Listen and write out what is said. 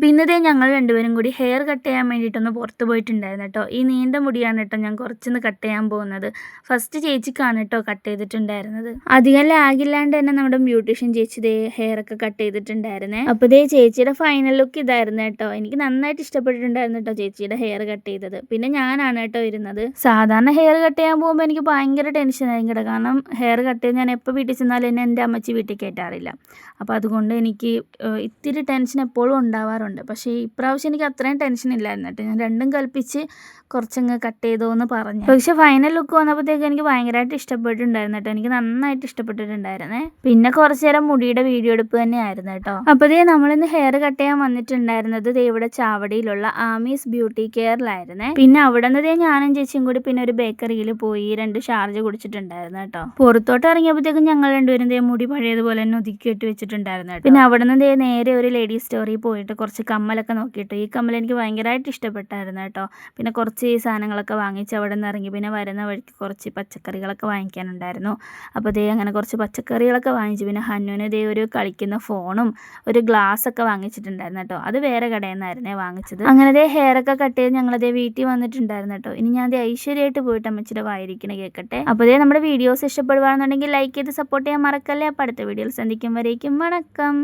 അപ്പോൾ ഇന്നതേ ഞങ്ങൾ രണ്ടുപേരും കൂടി ഹെയർ കട്ട് ചെയ്യാൻ വേണ്ടിയിട്ടൊന്ന് പുറത്ത് പോയിട്ടുണ്ടായിരുന്നു കേട്ടോ. ഈ നീണ്ട മുടിയാണ് കേട്ടോ ഞാൻ കുറച്ചൊന്ന് കട്ട് ചെയ്യാൻ പോകുന്നത്. ഫസ്റ്റ് ചേച്ചിക്കാണ് കേട്ടോ കട്ട് ചെയ്തിട്ടുണ്ടായിരുന്നത്. അധികം ലാഗില്ലാണ്ട് തന്നെ നമ്മുടെ ബ്യൂട്ടീഷ്യൻ ചേച്ചി ദേ ഹെയറൊക്കെ കട്ട് ചെയ്തിട്ടുണ്ടായിരുന്നേ. അപ്പോൾ ദേ ചേച്ചിയുടെ ഫൈനൽ ലുക്ക് ഇതായിരുന്നു കേട്ടോ. എനിക്ക് നന്നായിട്ട് ഇഷ്ടപ്പെട്ടിട്ടുണ്ടായിരുന്നു കേട്ടോ ചേച്ചിയുടെ ഹെയർ കട്ട് ചെയ്തത്. പിന്നെ ഞാനാണ് കേട്ടോ ഇരുന്നത്. സാധാരണ ഹെയർ കട്ട് ചെയ്യാൻ പോകുമ്പോൾ എനിക്ക് ഭയങ്കര ടെൻഷനായിരിക്കും കേട്ടോ. കാരണം ഹെയർ കട്ട് ചെയ്ത് ഞാൻ എപ്പോൾ വീട്ടിൽ ചെന്നാലും എന്നെ എൻ്റെ അമ്മച്ചി വീട്ടിൽ കയറ്റാറില്ല. അപ്പോൾ അതുകൊണ്ട് എനിക്ക് ഇത്തിരി ടെൻഷൻ എപ്പോഴും ഉണ്ടാവാറുണ്ട്. പക്ഷേ ഇപ്രാവശ്യം എനിക്ക് അത്രയും ടെൻഷൻ ഇല്ലായിരുന്നു കേട്ടോ. ഞാൻ രണ്ടും കൽപ്പിച്ച് കുറച്ചങ്ങ് കട്ട് ചെയ്തോ എന്ന് പറഞ്ഞു. പക്ഷേ ഫൈനൽ ലുക്ക് വന്നപ്പോഴത്തേക്ക് എനിക്ക് ഭയങ്കരമായിട്ട് ഇഷ്ടപ്പെട്ടിട്ടുണ്ടായിരുന്നു കേട്ടോ. എനിക്ക് നന്നായിട്ട് ഇഷ്ടപ്പെട്ടിട്ടുണ്ടായിരുന്നേ. പിന്നെ കുറച്ച് നേരം മുടിയുടെ വീഡിയോ എടുപ്പ് തന്നെയായിരുന്നു കേട്ടോ. അപ്പോൾ നമ്മളിന്ന് ഹെയർ കട്ട് ചെയ്യാൻ വന്നിട്ടുണ്ടായിരുന്നത് ഇവിടെ ചാവടിയിലുള്ള ആമീസ് ബ്യൂട്ടി കെയറിലായിരുന്നേ. പിന്നെ അവിടെ നിന്ന് ഞാനും ചേച്ചിയും കൂടി പിന്നെ ഒരു ബേക്കറിയിൽ പോയി 2 ഷാർജ കുടിച്ചിട്ടുണ്ടായിരുന്നു കേട്ടോ. പുറത്തോട്ട് ഇറങ്ങിയപ്പോഴത്തേക്കും ഞങ്ങൾ രണ്ടുപേരും മുടി പഴയതുപോലെ തന്നെ ഒതുക്കി കെട്ടി വെച്ചിട്ടുണ്ടായിരുന്നു കേട്ടോ. പിന്നെ അവിടെ നിന്ന് നേരെ ഒരു ലേഡി സ്റ്റോറിൽ പോയിട്ട് കുറച്ച് കമ്മലൊക്കെ നോക്കിയിട്ട് ഈ കമ്മൽ എനിക്ക് ഭയങ്കരമായിട്ട് ഇഷ്ടപ്പെട്ടായിരുന്നു കേട്ടോ. പിന്നെ കുറച്ച് സാധനങ്ങളൊക്കെ വാങ്ങിച്ച് അവിടെ നിന്ന് ഇറങ്ങി. പിന്നെ വരുന്ന വഴിക്ക് കുറച്ച് പച്ചക്കറികളൊക്കെ വാങ്ങിക്കാനുണ്ടായിരുന്നു. അപ്പോൾ അങ്ങനെ കുറച്ച് പച്ചക്കറികളൊക്കെ വാങ്ങിച്ചു. പിന്നെ ഹന്നുവിന് ഒരു കളിക്കുന്ന ഫോണും ഒരു ഗ്ലാസ്സൊക്കെ വാങ്ങിച്ചിട്ടുണ്ടായിരുന്നു കേട്ടോ. അത് വേറെ കടയിൽ നിന്നായിരുന്നേ വാങ്ങിച്ചത്. അങ്ങനെ ഹെയറൊക്കെ കട്ട് ചെയ്ത് ഞങ്ങളതേ വീട്ടിൽ വന്നിട്ടുണ്ടായിരുന്നു കേട്ടോ. ഇനി ഞാൻ ഐശ്വര്യമായിട്ട് പോയിട്ട് അമ്മച്ചിയുടെ വായിരിക്കണ കേൾക്കട്ടെ. അപ്പോൾ നമ്മുടെ വീഡിയോസ് ഇഷ്ടപ്പെടുകയാണെന്നുണ്ടെങ്കിൽ ലൈക്ക് ചെയ്ത് സപ്പോർട്ട് ചെയ്യാൻ മറക്കല്ലേ. അപ്പോൾ അടുത്ത വീഡിയോയിൽ സന്ധിക്കും വരേക്കും വണക്കം.